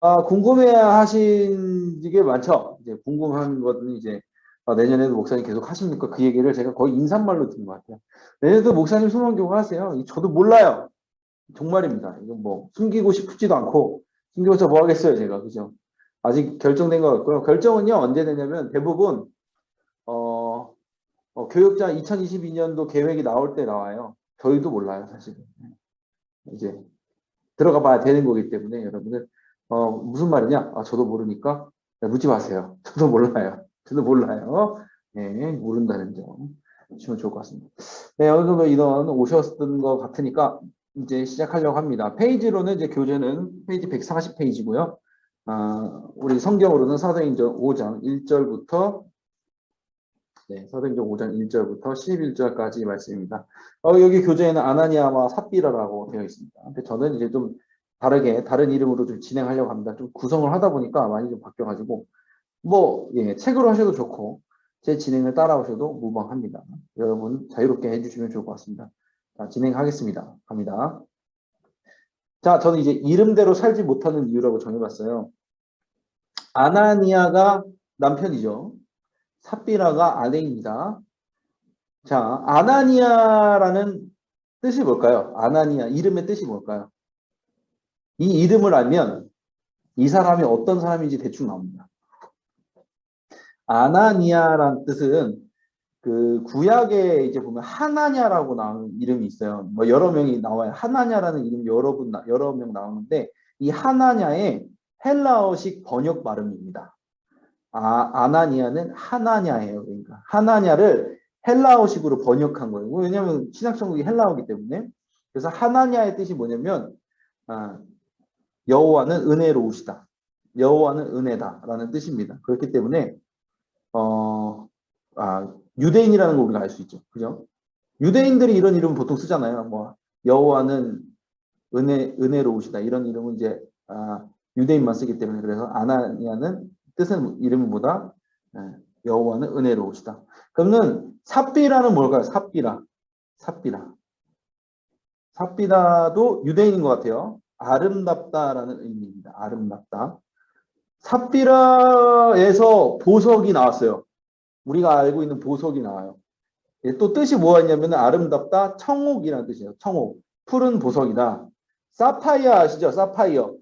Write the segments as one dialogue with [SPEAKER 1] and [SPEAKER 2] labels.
[SPEAKER 1] 궁금해 하신 게 많죠. 이제 궁금한 것은 이제 내년에도 목사님 계속 하십니까? 그 얘기를 제가 거의 인사말로 듣는 것 같아요. 내년에도 목사님 소망교육 하세요. 저도 몰라요. 정말입니다. 이건 뭐 숨기고 싶지도 않고 숨겨서 뭐 하겠어요, 제가. 그죠? 아직 결정된 것 같고요. 결정은요, 언제 되냐면 대부분 어, 교육자 2022년도 계획이 나올 때 나와요. 저희도 몰라요, 사실은. 이제 들어가 봐야 되는 거기 때문에 여러분들 무슨 말이냐? 저도 모르니까 묻지 마세요. 저도 몰라요. 저도 몰라요. 네, 모른다는 점 주시면 좋을 것 같습니다. 네, 어느 정도 인원 오셨던 것 같으니까 이제 시작하려고 합니다. 페이지로는 이제 교재는 페이지 140페이지고요. 우리 성경으로는 사도행전 5장 1절부터 사도행전 5장 1절부터 11절까지 말씀입니다. 여기 교재에는 아나니아와 삽비라라고 되어 있습니다. 근데 저는 이제 좀 다르게 다른 이름으로 좀 진행하려고 합니다. 좀 구성을 하다 보니까 많이 좀 바뀌어가지고 책으로 하셔도 좋고 제 진행을 따라오셔도 무방합니다. 여러분 자유롭게 해주시면 좋을 것 같습니다. 자, 진행하겠습니다. 갑니다. 자, 저는 이제 이름대로 살지 못하는 이유라고 정해봤어요. 아나니아가 남편이죠. 삽비라가 아내입니다. 자, 아나니아라는 뜻이 뭘까요? 아나니아, 이름의 뜻이 뭘까요? 이 이름을 알면 이 사람이 어떤 사람인지 대충 나옵니다. 아나니아라는 뜻은 그 구약에 이제 보면 하나냐라고 나오는 이름이 있어요. 뭐 여러 명이 나와요. 하나냐라는 이름 여러 명 나오는데 이 하나냐의 헬라어식 번역 발음입니다. 아나니아는 하나냐예요. 그러니까 하나냐를 헬라어식으로 번역한 거예요. 왜냐하면 신약성국이 헬라어이기 때문에. 그래서 하나냐의 뜻이 뭐냐면 여호와는 은혜로우시다. 여호와는 은혜다라는 뜻입니다. 그렇기 때문에 유대인이라는 걸 우리가 알 수 있죠. 그죠? 유대인들이 이런 이름 보통 쓰잖아요. 뭐 여호와는 은혜로우시다. 이런 이름은 이제 유대인만 쓰기 때문에 그래서 아나니아는 뜻은 이름보다 여호와는 은혜로우시다. 그러면 삽비라는 뭘까요? 삽비라. 삽비라도 유대인인 것 같아요. 아름답다라는 의미입니다. 아름답다. 삽비라에서 보석이 나왔어요. 우리가 알고 있는 보석이 나와요. 또 뜻이 뭐였냐면 아름답다, 청옥이라는 뜻이에요. 청옥. 푸른 보석이다. 사파이어 아시죠? 사파이어.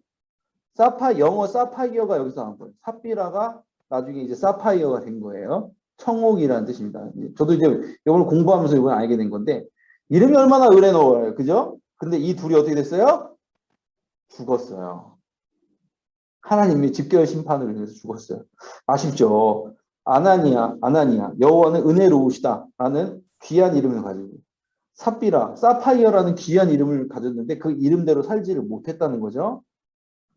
[SPEAKER 1] 영어 사파이어가 여기서 나온 거예요. 삽비라가 나중에 이제 사파이어가 된 거예요. 청옥이라는 뜻입니다. 저도 이제 이걸 공부하면서 이걸 알게 된 건데 이름이 얼마나 의뢰노워요. 그죠? 근데 이 둘이 어떻게 됐어요? 죽었어요. 하나님이 집결 심판을 위해서 죽었어요. 아쉽죠? 아나니아. 여호와는 은혜로우시다라는 귀한 이름을 가지고 사파이어라는 귀한 이름을 가졌는데 그 이름대로 살지를 못했다는 거죠.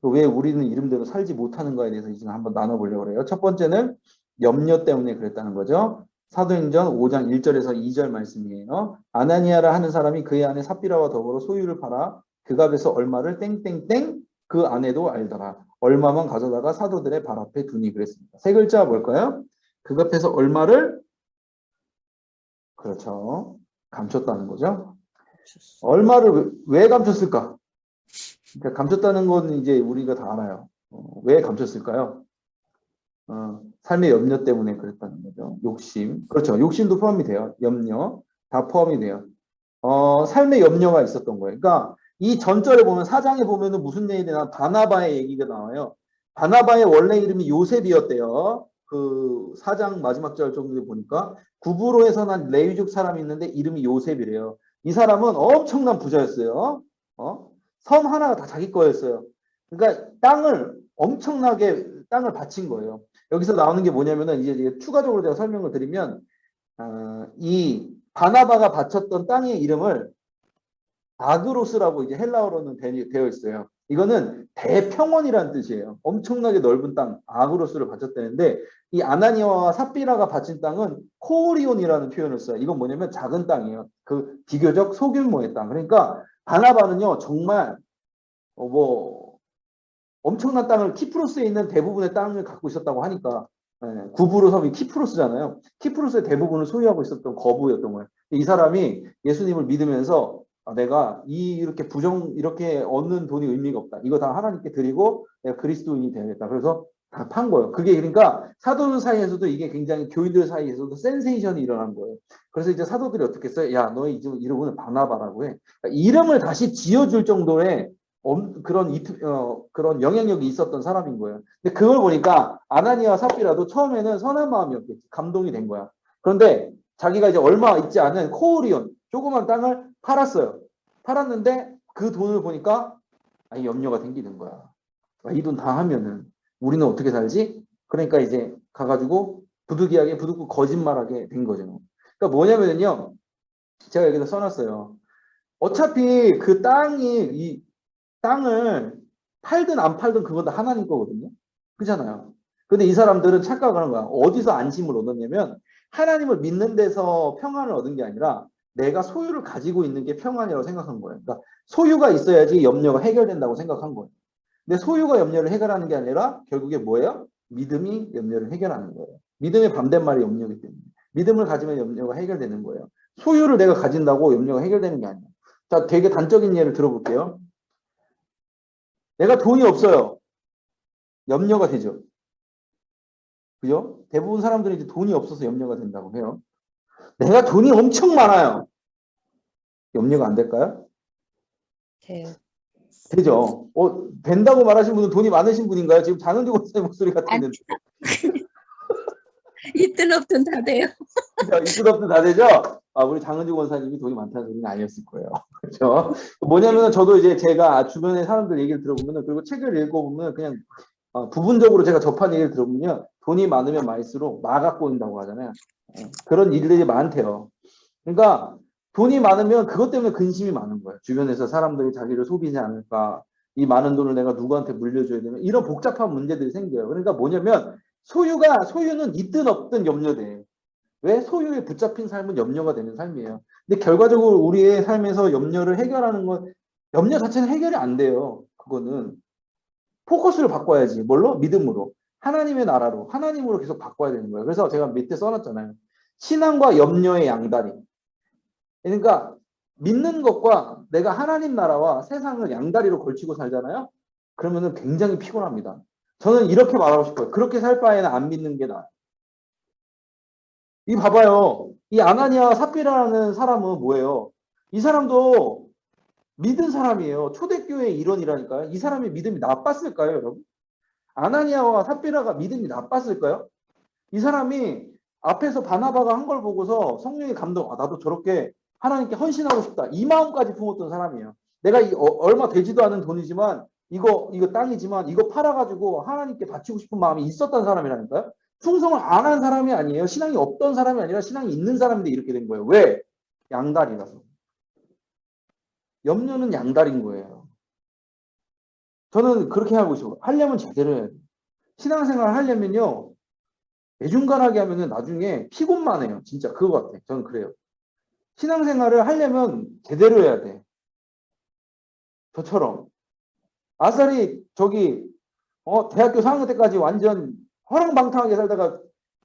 [SPEAKER 1] 왜 우리는 이름대로 살지 못하는 거에 대해서 이제 한번 나눠보려고 해요. 첫 번째는 염려 때문에 그랬다는 거죠. 사도행전 5장 1절에서 2절 말씀이에요. 아나니아라 하는 사람이 그의 아내 삽비라와 더불어 소유를 팔아 그 값에서 얼마를 땡땡땡 그 아내도 알더라. 얼마만 가져다가 사도들의 발 앞에 두니 그랬습니다. 세 글자 뭘까요? 그 값에서 얼마를 그렇죠. 감췄다는 거죠. 얼마를 왜 감췄을까? 그러니까 감췄다는 건 이제 우리가 다 알아요. 왜 감췄을까요? 삶의 염려 때문에 그랬다는 거죠. 욕심. 그렇죠. 욕심도 포함이 돼요. 염려. 다 포함이 돼요. 삶의 염려가 있었던 거예요. 그러니까 이 전절에 보면 사장에 보면은 무슨 내용이 나와? 바나바의 얘기가 나와요. 바나바의 원래 이름이 요셉이었대요. 그 사장 마지막 절 정도에 보니까 구브로에서 난 레위족 사람이 있는데 이름이 요셉이래요. 이 사람은 엄청난 부자였어요. 섬 하나가 다 자기 거였어요. 그러니까 엄청나게 땅을 바친 거예요. 여기서 나오는 게 뭐냐면은 이제 추가적으로 제가 설명을 드리면 이 바나바가 바쳤던 땅의 이름을 아그로스라고 이제 헬라어로는 되어 있어요. 이거는 대평원이라는 뜻이에요. 엄청나게 넓은 땅, 아그로스를 바쳤다는데 이 아나니아와 삽비라가 바친 땅은 코오리온이라는 표현을 써요. 이건 뭐냐면 작은 땅이에요. 그 비교적 소규모의 땅. 그러니까 바나바는요 정말 뭐 엄청난 땅을 키프로스에 있는 대부분의 땅을 갖고 있었다고 하니까 구브로 섬이 키프로스잖아요. 키프로스의 대부분을 소유하고 있었던 거부였던 거예요. 이 사람이 예수님을 믿으면서 내가 이렇게 이렇게 얻는 돈이 의미가 없다. 이거 다 하나님께 드리고 내가 그리스도인이 되야겠다. 그래서 다 판 거예요. 그게 그러니까 사도들 사이에서도 이게 굉장히 교인들 사이에서도 센세이션이 일어난 거예요. 그래서 이제 사도들이 어떻게 했어요? 야, 너의 이름은 바나바라고 해. 그러니까 이름을 다시 지어줄 정도의 그런 영향력이 있었던 사람인 거예요. 근데 그걸 보니까 아나니아와 삽비라도 처음에는 선한 마음이었겠지. 감동이 된 거야. 그런데 자기가 이제 얼마 있지 않은 코오리온 조그만 땅을 팔았어요. 팔았는데 그 돈을 보니까 염려가 생기는 거야. 이 돈 다 하면은 우리는 어떻게 살지? 그러니까 이제 가가지고 부득이하게 부득고 거짓말하게 된 거죠. 그러니까 뭐냐면요. 제가 여기다 써놨어요. 어차피 그 이 땅을 팔든 안 팔든 그건 다 하나님 거거든요. 그렇잖아요. 근데 이 사람들은 착각하는 거야. 어디서 안심을 얻었냐면 하나님을 믿는 데서 평안을 얻은 게 아니라 내가 소유를 가지고 있는 게 평안이라고 생각한 거예요. 그러니까 소유가 있어야지 염려가 해결된다고 생각한 거예요. 근데 소유가 염려를 해결하는 게 아니라 결국에 뭐예요? 믿음이 염려를 해결하는 거예요. 믿음의 반대말이 염려이기 때문에. 믿음을 가지면 염려가 해결되는 거예요. 소유를 내가 가진다고 염려가 해결되는 게 아니에요. 자, 되게 단적인 예를 들어볼게요. 내가 돈이 없어요. 염려가 되죠. 그죠? 대부분 사람들이 이제 돈이 없어서 염려가 된다고 해요. 내가 돈이 엄청 많아요. 염려가 안 될까요?
[SPEAKER 2] 돼요.
[SPEAKER 1] 되죠. 된다고 말하신 분은 돈이 많으신 분인가요? 지금 장은주 권사님 목소리 같은데.
[SPEAKER 2] 있든 없든 다 돼요.
[SPEAKER 1] 있든 없든 다 되죠? 우리 장은주 권사님이 돈이 많다는 소리는 아니었을 거예요. 그렇죠? 뭐냐면은 저도 이제 제가 주변에 사람들 얘기를 들어보면은 그리고 책을 읽어보면 그냥 부분적으로 제가 접한 얘기를 들어보면 돈이 많으면 많을수록 마가 꼬인다고 하잖아요. 그런 일들이 많대요. 그러니까 돈이 많으면 그것 때문에 근심이 많은 거예요. 주변에서 사람들이 자기를 속이지 않을까. 이 많은 돈을 내가 누구한테 물려줘야 되면 이런 복잡한 문제들이 생겨요. 그러니까 뭐냐면 소유는 있든 없든 염려돼. 왜? 소유에 붙잡힌 삶은 염려가 되는 삶이에요. 근데 결과적으로 우리의 삶에서 염려를 해결하는 건 염려 자체는 해결이 안 돼요. 그거는 포커스를 바꿔야지. 뭘로? 믿음으로. 하나님의 나라로. 하나님으로 계속 바꿔야 되는 거예요. 그래서 제가 밑에 써놨잖아요. 신앙과 염려의 양다리. 그러니까 믿는 것과 내가 하나님 나라와 세상을 양다리로 걸치고 살잖아요. 그러면은 굉장히 피곤합니다. 저는 이렇게 말하고 싶어요. 그렇게 살 바에는 안 믿는 게 나아요. 이 봐봐요. 이 아나니아 삽비라는 사람은 뭐예요? 이 사람도 믿은 사람이에요. 초대교회의 일원이라니까요. 이 사람의 믿음이 나빴을까요, 여러분? 아나니아와 삽비라가 믿음이 나빴을까요? 이 사람이 앞에서 바나바가 한 걸 보고서 성령의 감동, 나도 저렇게 하나님께 헌신하고 싶다. 이 마음까지 품었던 사람이에요. 내가 얼마 되지도 않은 돈이지만 이거 땅이지만 이거 팔아가지고 하나님께 바치고 싶은 마음이 있었던 사람이라니까요. 충성을 안 한 사람이 아니에요. 신앙이 없던 사람이 아니라 신앙이 있는 사람인데 이렇게 된 거예요. 왜? 양다리라서. 염려는 양다리인 거예요. 저는 그렇게 하고 있어요. 하려면 제대로 해야 돼요. 신앙생활 하려면요. 애중간하게 하면은 나중에 피곤만 해요. 진짜 그거 같아. 저는 그래요. 신앙생활을 하려면 제대로 해야 돼. 저처럼. 아싸리 대학교 4학년 때까지 완전 허랑방탕하게 살다가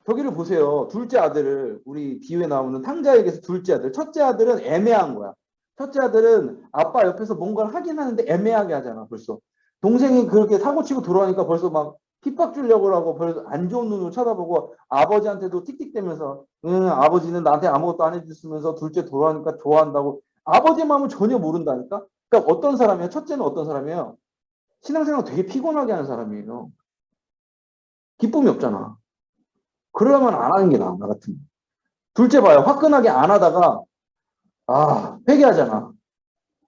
[SPEAKER 1] 저기를 보세요. 둘째 아들을 우리 비유에 나오는 탕자에게서 둘째 아들. 첫째 아들은 애매한 거야. 첫째 아들은 아빠 옆에서 뭔가를 하긴 하는데 애매하게 하잖아. 벌써. 동생이 그렇게 사고치고 돌아오니까 벌써 막 핍박 주려고 하고 벌써 안 좋은 눈으로 쳐다보고 아버지한테도 틱틱대면서 아버지는 나한테 아무것도 안 해줬으면서 둘째 돌아오니까 좋아한다고 아버지 마음을 전혀 모른다니까. 그러니까 어떤 사람이에요? 첫째는 어떤 사람이에요? 신앙생활 되게 피곤하게 하는 사람이에요. 기쁨이 없잖아. 그러려면 안 하는 게 나아, 나 같으면. 둘째 봐요. 화끈하게 안 하다가, 회개하잖아.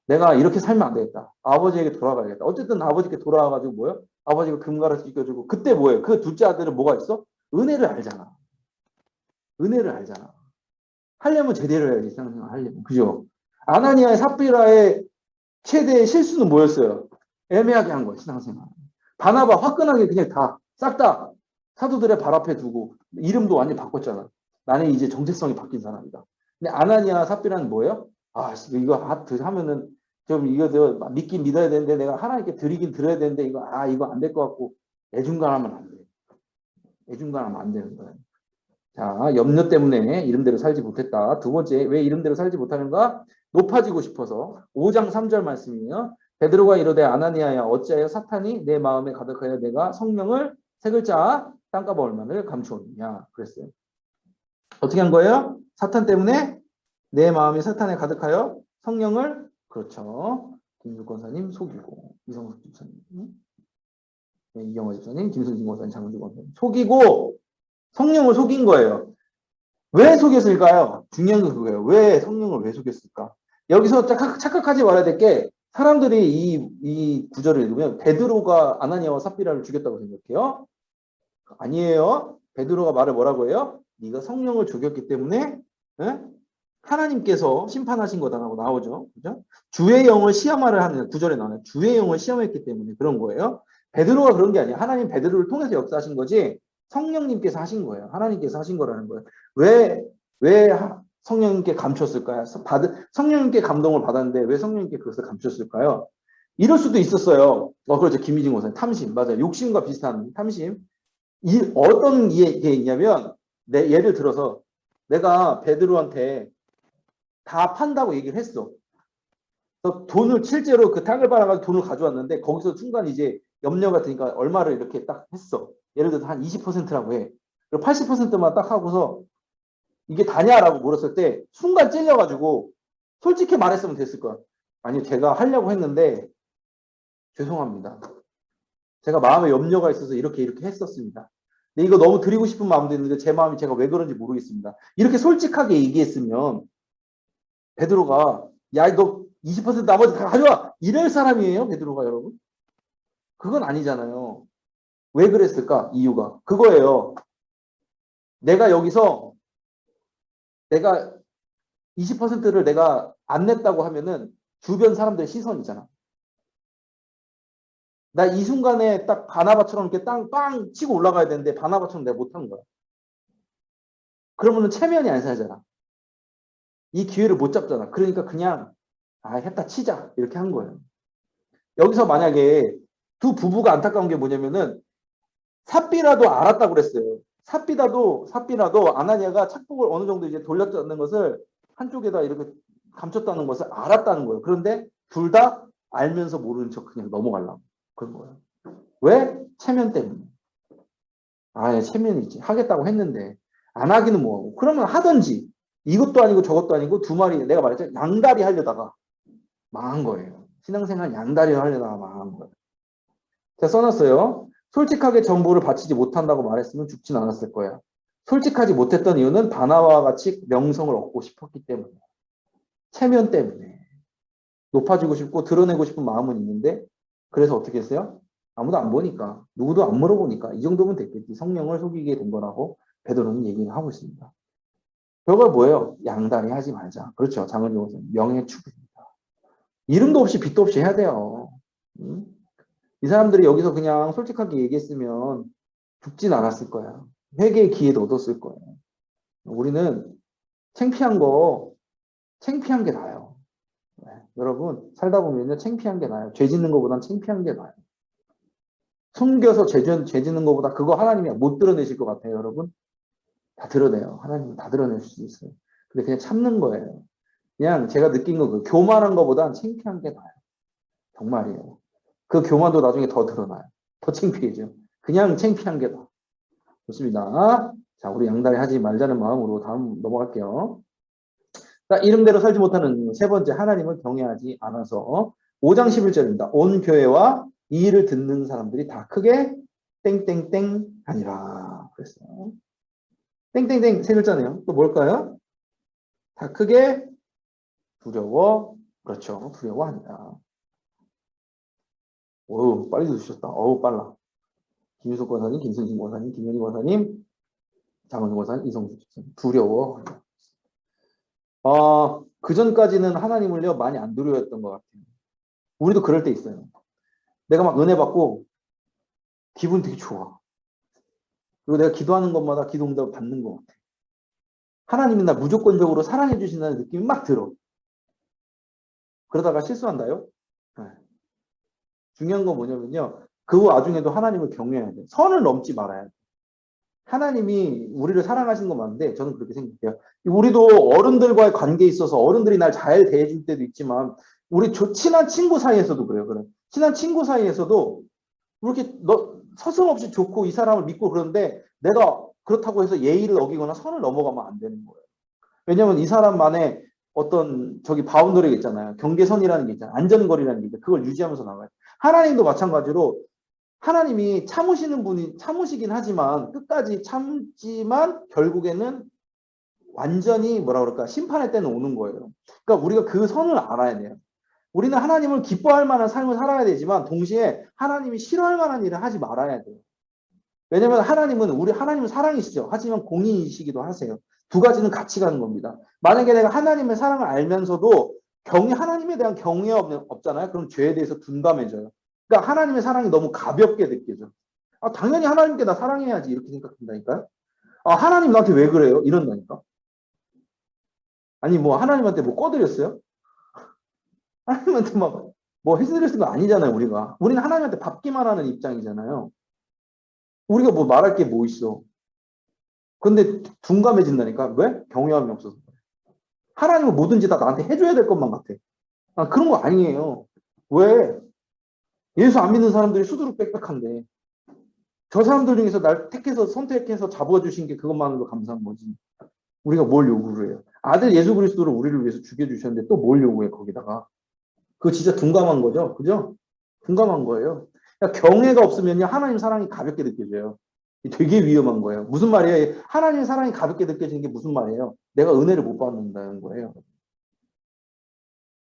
[SPEAKER 1] 내가 이렇게 살면 안 되겠다. 아버지에게 돌아가야겠다. 어쨌든 아버지께 돌아와가지고 뭐예요? 아버지가 금가를 찢겨주고, 그때 뭐예요? 그 둘째 아들은 뭐가 있어? 은혜를 알잖아. 은혜를 알잖아. 하려면 제대로 해야지, 신앙생활 하려면. 그죠? 아나니아의 삽비라의 최대의 실수는 뭐였어요? 애매하게 한 거예요, 신앙생활. 바나바 화끈하게 그냥 싹 다 사도들의 발 앞에 두고 이름도 완전히 바꿨잖아. 나는 이제 정체성이 바뀐 사람이다. 근데 아나니아 삽비라는 뭐예요? 이거 하면은 좀 이거 믿긴 믿어야 되는데 내가 하나님께 드리긴 드려야 되는데 이거 안 될 것 같고 애중간하면 안 돼. 애중간하면 안 되는 거예요. 자, 염려 때문에 이름대로 살지 못했다. 두 번째, 왜 이름대로 살지 못하는가? 높아지고 싶어서 5장 3절 말씀이에요. 베드로가 이르되 아나니아야 어찌하여 사탄이 내 마음에 가득하여 내가 성령을 세 글자 땅값 얼마를 감추었느냐 그랬어요. 어떻게 한 거예요? 사탄 때문에 내 마음이 사탄에 가득하여 성령을 그렇죠. 김숙 권사님 속이고 이성숙 집사님, 네, 이경호 집사님, 김승진 권사님, 장은주 권사님 속이고 성령을 속인 거예요. 왜 속였을까요? 중요한 건 그거예요. 왜 성령을 왜 속였을까? 여기서 착각하지 말아야 될 게 사람들이 이 구절을 읽으면 베드로가 아나니아와 삽비라를 죽였다고 생각해요. 아니에요. 베드로가 말을 뭐라고 해요? 네가 성령을 죽였기 때문에 에? 하나님께서 심판하신 거다라고 나오죠. 그죠? 주의 영을 시험하려 하는 구절에 나와요. 주의 영을 시험했기 때문에 그런 거예요. 베드로가 그런 게 아니야. 하나님 베드로를 통해서 역사하신 거지 성령님께서 하신 거예요. 하나님께서 하신 거라는 거예요. 왜 성령님께 감췄을까요? 성령님께 감동을 받았는데 왜 성령님께 그것을 감췄을까요? 이럴 수도 있었어요. 그렇죠. 김희진 권사님. 탐심. 맞아요. 욕심과 비슷한 탐심. 어떤 게 있냐면, 예를 들어서 내가 베드로한테 다 판다고 얘기를 했어. 돈을 실제로 그 탕을 받아가지고 돈을 가져왔는데 거기서 순간 이제 염려가 드니까 얼마를 이렇게 딱 했어. 예를 들어서 한 20%라고 해. 그리고 80%만 딱 하고서 이게 다냐라고 물었을 때 순간 찔려가지고 솔직히 말했으면 됐을 거야. 아니 제가 하려고 했는데 죄송합니다. 제가 마음에 염려가 있어서 이렇게 했었습니다. 근데 이거 너무 드리고 싶은 마음도 있는데 제 마음이 제가 왜 그런지 모르겠습니다. 이렇게 솔직하게 얘기했으면 베드로가 야 너 20% 나머지 다 가져와 이럴 사람이에요 베드로가 여러분? 그건 아니잖아요. 왜 그랬을까? 이유가 그거예요. 내가 여기서 내가 20%를 내가 안 냈다고 하면은 주변 사람들의 시선이잖아. 나 이 순간에 딱 바나바처럼 이렇게 빵 치고 올라가야 되는데 바나바처럼 내가 못한 거야. 그러면은 체면이 안 살잖아. 이 기회를 못 잡잖아. 그러니까 그냥 했다 치자 이렇게 한 거예요. 여기서 만약에 두 부부가 안타까운 게 뭐냐면은 삽비라도 알았다고 그랬어요. 삽비라도 아나니아가 착복을 어느 정도 이제 돌렸다는 것을 한쪽에다 이렇게 감췄다는 것을 알았다는 거예요. 그런데 둘 다 알면서 모르는 척 그냥 넘어가려고 그런 거예요. 왜? 체면 때문에. 체면이지. 하겠다고 했는데 안 하기는 뭐하고. 그러면 하든지 이것도 아니고 저것도 아니고 두 마리 내가 말했죠. 양다리 하려다가 망한 거예요. 신앙생활 양다리를 하려다가 망한 거예요. 제가 써놨어요. 솔직하게 전부를 바치지 못한다고 말했으면 죽진 않았을 거야. 솔직하지 못했던 이유는 바나와 같이 명성을 얻고 싶었기 때문에. 체면 때문에. 높아지고 싶고 드러내고 싶은 마음은 있는데 그래서 어떻게 했어요? 아무도 안 보니까 누구도 안 물어보니까 이 정도면 됐겠지. 성령을 속이게 된 거라고 베드로는 얘기를 하고 있습니다. 결과 뭐예요? 양다리 하지 말자. 그렇죠. 장은주 목사님. 명예 추구입니다. 이름도 없이 빚도 없이 해야 돼요. 이 사람들이 여기서 그냥 솔직하게 얘기했으면 죽진 않았을 거야. 회개의 기회도 얻었을 거예요. 우리는 창피한 게 나아요. 네. 여러분 살다 보면요 창피한 게 나아요. 죄 짓는 것보단 창피한 게 나아요. 숨겨서 죄 짓는 것보다 그거 하나님이 못 드러내실 것 같아요. 여러분 다 드러내요. 하나님은 다 드러낼 수 있어요. 근데 그냥 참는 거예요. 그냥 제가 느낀 거 교만한 것보단 창피한 게 나아요. 정말이에요. 그 교만도 나중에 더 드러나요. 더 창피해져. 그냥 창피한 게 나아. 좋습니다. 자, 우리 양다리 하지 말자는 마음으로 다음 넘어갈게요. 자, 이름대로 살지 못하는 이유. 세 번째, 하나님을 경외하지 않아서 5장 11절입니다. 온 교회와 이 일을 듣는 사람들이 다 크게 땡땡땡 하니라. 그랬어요. 땡땡땡 세 글자네요. 또 뭘까요? 다 크게 두려워. 그렇죠. 두려워한다. 어우, 빨리 드셨다. 어우, 빨라. 김유석 권사님, 김승진 권사님, 김현희 권사님, 장원수 권사님, 이성수 집사님. 두려워. 그 전까지는 하나님을요, 많이 안 두려워했던 것 같아요. 우리도 그럴 때 있어요. 내가 막 은혜 받고, 기분 되게 좋아. 그리고 내가 기도하는 것마다 기도 응답을 받는 것 같아. 하나님이 나 무조건적으로 사랑해 주신다는 느낌이 막 들어. 그러다가 실수한다요? 네. 중요한 건 뭐냐면요. 그 와중에도 하나님을 경외해야 돼. 선을 넘지 말아야 돼. 하나님이 우리를 사랑하시는 건 맞는데 저는 그렇게 생각해요. 우리도 어른들과의 관계에 있어서 어른들이 날 잘 대해줄 때도 있지만 우리 친한 친구 사이에서도 그래요. 그래. 친한 친구 사이에서도 이렇게 서슴없이 좋고 이 사람을 믿고 그러는데 내가 그렇다고 해서 예의를 어기거나 선을 넘어가면 안 되는 거예요. 왜냐면 이 사람만의 어떤 저기 바운더리가 있잖아요. 경계선이라는 게 있잖아요. 안전거리라는 게 있잖아요. 그걸 유지하면서 나가요. 하나님도 마찬가지로 하나님이 참으시는 분이 참으시긴 하지만 끝까지 참지만 결국에는 완전히 뭐라 그럴까 심판의 때는 오는 거예요. 그러니까 우리가 그 선을 알아야 돼요. 우리는 하나님을 기뻐할 만한 삶을 살아야 되지만 동시에 하나님이 싫어할 만한 일을 하지 말아야 돼요. 왜냐하면 하나님은 사랑이시죠. 하지만 공의이시기도 하세요. 두 가지는 같이 가는 겁니다. 만약에 내가 하나님의 사랑을 알면서도 하나님에 대한 경외 없잖아요. 그럼 죄에 대해서 둔감해져요. 그러니까 하나님의 사랑이 너무 가볍게 느껴져. 당연히 하나님께 나 사랑해야지 이렇게 생각한다니까요. 하나님 나한테 왜 그래요? 이런다니까. 아니 뭐 하나님한테 뭐 꺼드렸어요? 하나님한테 막 뭐 해드렸을 거 아니잖아요. 우리는 하나님한테 받기만 하는 입장이잖아요. 우리가 뭐 말할 게 뭐 있어. 근데 둔감해진다니까. 왜? 경외함이 없어서. 하나님은 뭐든지 다 나한테 해줘야 될 것만 같아. 그런 거 아니에요. 왜? 예수 안 믿는 사람들이 수두룩 빽빽한데 저 사람들 중에서 날 선택해서 잡아주신 게 그것만으로 감사한 거지. 우리가 뭘 요구를 해요? 아들 예수 그리스도를 우리를 위해서 죽여주셨는데 또 뭘 요구해 거기다가. 그거 진짜 둔감한 거죠. 그죠? 둔감한 거예요. 그러니까 경외가 없으면요 하나님 사랑이 가볍게 느껴져요. 되게 위험한 거예요. 무슨 말이에요? 하나님의 사랑이 가볍게 느껴지는 게 무슨 말이에요? 내가 은혜를 못 받는다는 거예요.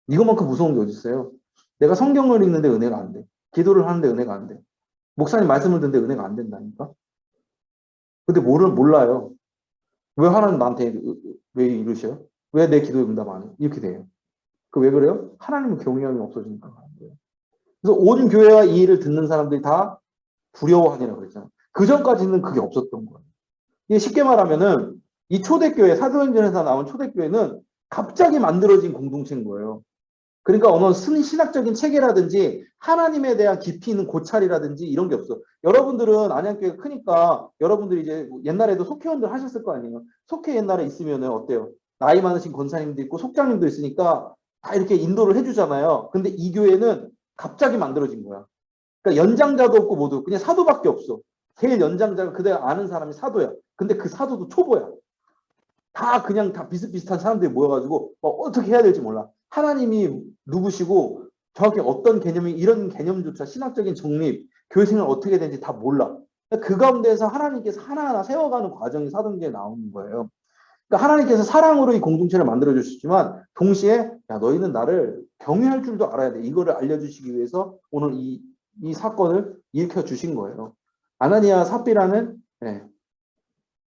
[SPEAKER 1] 이것만큼 무서운 게 어디 있어요? 내가 성경을 읽는데 은혜가 안 돼. 기도를 하는데 은혜가 안 돼. 목사님 말씀을 듣는데 은혜가 안 된다니까? 근데 몰라요. 왜 하나님 나한테 왜 이러셔요? 왜 내 기도에 응답 안 해? 이렇게 돼요. 그 왜 그래요? 하나님은 경외함이 없어지니까 그런 거예요. 그래서 온 교회와 이 일을 듣는 사람들이 다 두려워하니라 그랬잖아요. 그 전까지는 그게 없었던 거예요. 이게 쉽게 말하면은 이 초대교회, 사도행전에서 나온 초대교회는 갑자기 만들어진 공동체인 거예요. 그러니까 어느 신학적인 체계라든지 하나님에 대한 깊이 있는 고찰이라든지 이런 게 없어. 여러분들은 안양교회가 크니까 여러분들이 이제 옛날에도 속회원들 하셨을 거 아니에요. 속회 옛날에 있으면은 어때요? 나이 많으신 권사님도 있고 속장님도 있으니까 다 이렇게 인도를 해주잖아요. 근데 이 교회는 갑자기 만들어진 거야. 그러니까 연장자도 없고 모두 그냥 사도밖에 없어. 제일 연장자가 그대 아는 사람이 사도야. 근데 그 사도도 초보야. 그냥 다 비슷비슷한 사람들이 모여가지고 어떻게 해야 될지 몰라. 하나님이 누구시고 정확히 어떤 개념이 이런 개념조차 신학적인 정립, 교회생활 어떻게 되는지 다 몰라. 그 가운데서 하나님께서 하나하나 세워가는 과정이 사도행전에 나오는 거예요. 그러니까 하나님께서 사랑으로 이 공동체를 만들어 주시지만 동시에 야 너희는 나를 경외할 줄도 알아야 돼. 이거를 알려주시기 위해서 오늘 이 사건을 일으켜 주신 거예요. 아나니아 삽비라는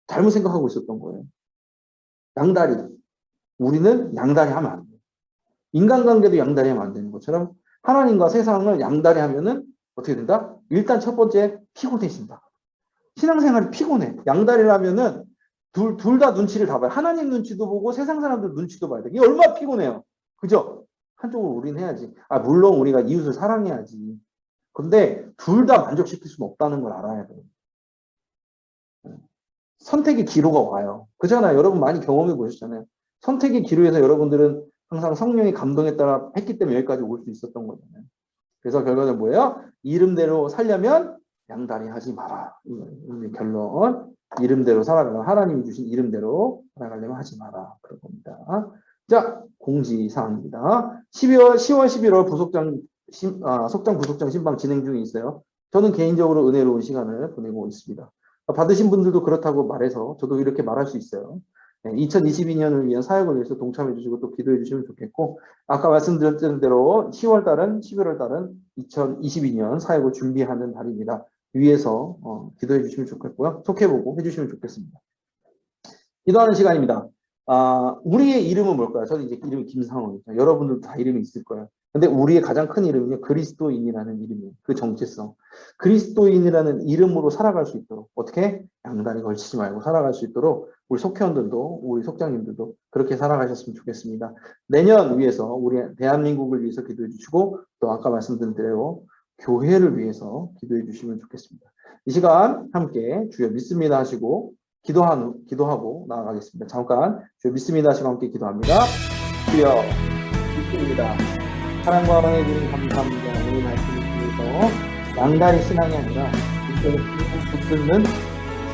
[SPEAKER 1] 잘못 생각하고 있었던 거예요. 양다리. 우리는 양다리 하면 안 돼. 인간관계도 양다리 하면 안 되는 것처럼 하나님과 세상을 양다리 하면은 어떻게 된다? 일단 첫 번째 피곤해진다. 신앙생활이 피곤해. 양다리라면은 둘 다 눈치를 다 봐요. 하나님 눈치도 보고 세상 사람들 눈치도 봐야 돼. 이게 얼마나 피곤해요. 그죠? 한쪽으로 우리는 해야지. 물론 우리가 이웃을 사랑해야지. 근데 둘 다 만족시킬 수는 없다는 걸 알아야 돼요. 선택의 기로가 와요. 그잖아요. 여러분 많이 경험해 보셨잖아요. 선택의 기로에서 여러분들은 항상 성령의 감동에 따라 했기 때문에 여기까지 올 수 있었던 거잖아요. 그래서 결과는 뭐예요? 이름대로 살려면 양다리 하지 마라. 결론. 이름대로 살아가라. 하나님이 주신 이름대로 살아가려면 하지 마라. 그런 겁니다. 자, 공지사항입니다. 10월, 11월 속장 부속장 신방 진행 중에 있어요. 저는 개인적으로 은혜로운 시간을 보내고 있습니다. 받으신 분들도 그렇다고 말해서 저도 이렇게 말할 수 있어요. 2022년을 위한 사역을 위해서 동참해 주시고 또 기도해 주시면 좋겠고 아까 말씀드렸던 대로 10월 달은 11월 달은 2022년 사역을 준비하는 달입니다. 위에서 기도해 주시면 좋겠고요. 속해보고 해주시면 좋겠습니다. 기도하는 시간입니다. 우리의 이름은 뭘까요? 저는 이제 이름이 김상훈입니다. 여러분들도 다 이름이 있을 거예요. 근데 우리의 가장 큰 이름은요, 그리스도인이라는 이름이에요. 그 정체성. 그리스도인이라는 이름으로 살아갈 수 있도록, 어떻게? 양다리 걸치지 말고 살아갈 수 있도록, 우리 속회원들도, 우리 속장님들도 그렇게 살아가셨으면 좋겠습니다. 내년 위해서, 우리 대한민국을 위해서 기도해 주시고, 또 아까 말씀드린 대로 교회를 위해서 기도해 주시면 좋겠습니다. 이 시간 함께 주여 믿습니다 하시고 기도하고 나아가겠습니다. 잠깐 주여 믿습니다 하시고 함께 기도합니다. 주여 믿습니다. 사랑과 은혜 주님 감사합니다. 오늘 말씀을 통해서 양다리 신앙이 아니라 인생을 붙들는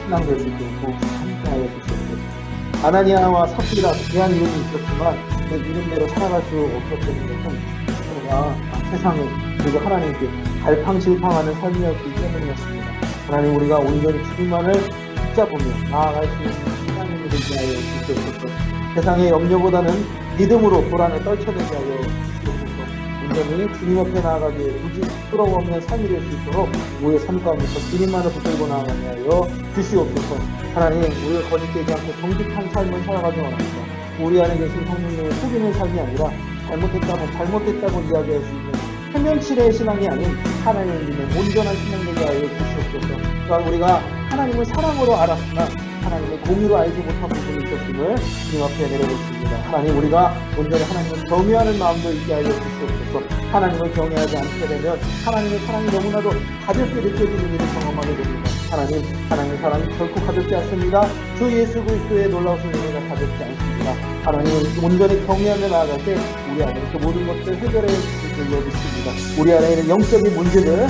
[SPEAKER 1] 신앙 될 수 있도록 함께하여 주시옵소서. 아나니아와 삽비라 귀한 이름이 있었지만 그 이름대로 살아갈 수 없었던 것은 서로가 세상에 그리고 하나님께 갈팡질팡하는 삶이었기 때문이었습니다. 하나님, 우리가 온전히 주님만을 붙잡으며 나아갈 수 있는 신앙인이 되게 하여 주시옵소서. 세상의 염려보다는 믿음으로 불안에 떨쳐내게 하여 주시옵소서. 온전히 주님 앞에 나아가기에 굳이 부끄러움 없는 삶이 될 수 있도록 우리의 삶 가운데서 주님만을 붙들고 나아가게 하여 주시옵소서. 하나님, 우리가 거짓되지 않고 정직한 삶을 살아가기 원합니다. 우리 안에 계신 성령님을 속이는 삶이 아니라 잘못했다고 이야기할 수 있는 해면치레의 신앙이 아닌 하나님을 믿는 온전한 신앙 되게 하여 주시옵소서. 또한 우리가 하나님을 사랑으로 알았으나 하나님을 공유로 알지 못한 부분이 있었음을 주님 앞에 내려놓습니다. 하나님, 우리가 온전히 하나님을 경외하는 마음도 있게 하여 주시옵소서. 하나님을 경외하지 않게 되면 하나님의 사랑이 너무나도 가볍게 느껴지는 일을 경험하게 됩니다. 하나님의 사랑이 결코 가볍지 않습니다. 주 예수 그리스도의 놀라우신 은혜가 가볍지 않습니다. 하나님을 온전히 경외하며 나아갈 때 우리 안에 그 모든 것들을 해결해 주실 줄로 믿습니다. 우리 안에 있는 영적인 문제를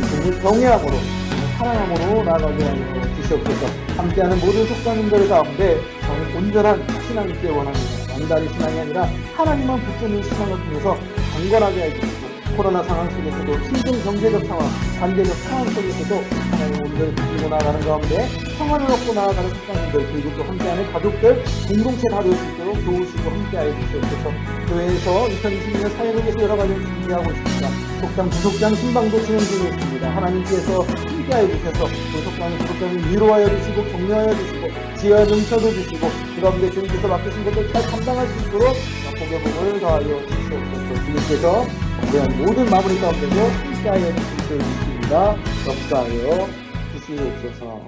[SPEAKER 1] 주님을 경외함으로 사랑함으로 나아가게 하여 주시옵소서. 함께하는 모든 속사님들 가운데 온전한 신앙이 있길 원합니다. 양다리 신앙이 아니라 하나님만 붙드는 신앙을 통해서 강건하게 해주시고, 코로나 상황 속에서도 힘든 경제적 상황, 반대적 상황 속에서도 하나님 우리를 붙들고 나아가는 가운데 평안을 얻고 나아가는 속사님들, 그리고 또 함께하는 가족들, 공동체 다 될 수 있도록 도우시고 함께하여 주시옵소서. 교회에서 2020년 사회복에서 여러 가지를 준비하고 있습니다. 속장, 부속장, 신방도 진행 중에 있습니다. 하나님께서 함께하여 주셔서 그 속장, 부속장을 위로하여 주시고 격려하여 주시고 지혜와 능력도 주시고 그 가운데 주님께서 맡기신 것을 잘 감당할 수 있도록 복의 복을 더하여 주시옵소서. 주님께서 우리한 모든 마무리 가운데도 함께하여 주실 줄 믿습니다. 역사하여 주시옵소서.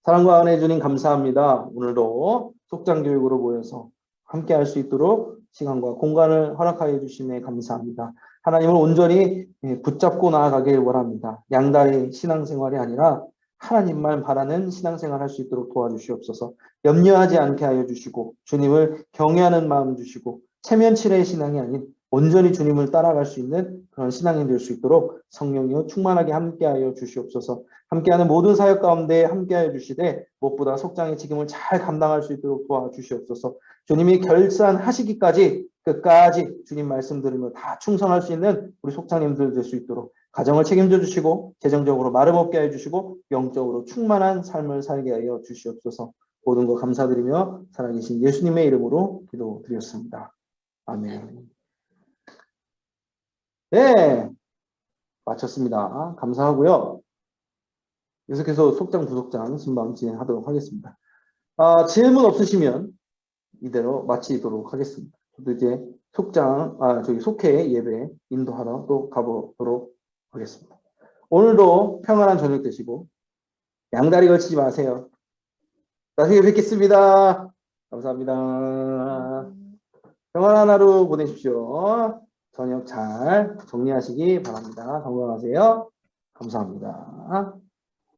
[SPEAKER 1] 사랑과 은혜 주님 감사합니다. 오늘도 속장 교육으로 모여서 함께 할 수 있도록 시간과 공간을 허락하여 주심에 감사합니다. 하나님을 온전히 붙잡고 나아가길 원합니다. 양다리 신앙생활이 아니라 하나님만 바라는 신앙생활 할 수 있도록 도와주시옵소서. 염려하지 않게 하여 주시고 주님을 경외하는 마음 주시고 체면치레의 신앙이 아닌 온전히 주님을 따라갈 수 있는 그런 신앙이 될 수 있도록 성령이여 충만하게 함께하여 주시옵소서. 함께하는 모든 사역 가운데 함께하여 주시되 무엇보다 속장의 직임을 잘 감당할 수 있도록 도와주시옵소서. 주님이 결산하시기까지 끝까지 주님 말씀 들으며 다 충성할 수 있는 우리 속장님들 될 수 있도록 가정을 책임져 주시고 재정적으로 마름 없게 해 주시고 영적으로 충만한 삶을 살게 하여 주시옵소서. 모든 것 감사드리며 살아계신 예수님의 이름으로 기도드렸습니다. 아멘. 네, 마쳤습니다. 감사하고요. 계속해서 속장, 부속장 순방 진행하도록 하겠습니다. 질문 없으시면 이대로 마치도록 하겠습니다. 저도 이제 속회 예배 인도하러 또 가보도록 하겠습니다. 오늘도 평안한 저녁 되시고 양다리 걸치지 마세요. 나중에 뵙겠습니다. 감사합니다. 평안한 하루 보내십시오. 저녁 잘 정리하시기 바랍니다. 건강하세요. 감사합니다.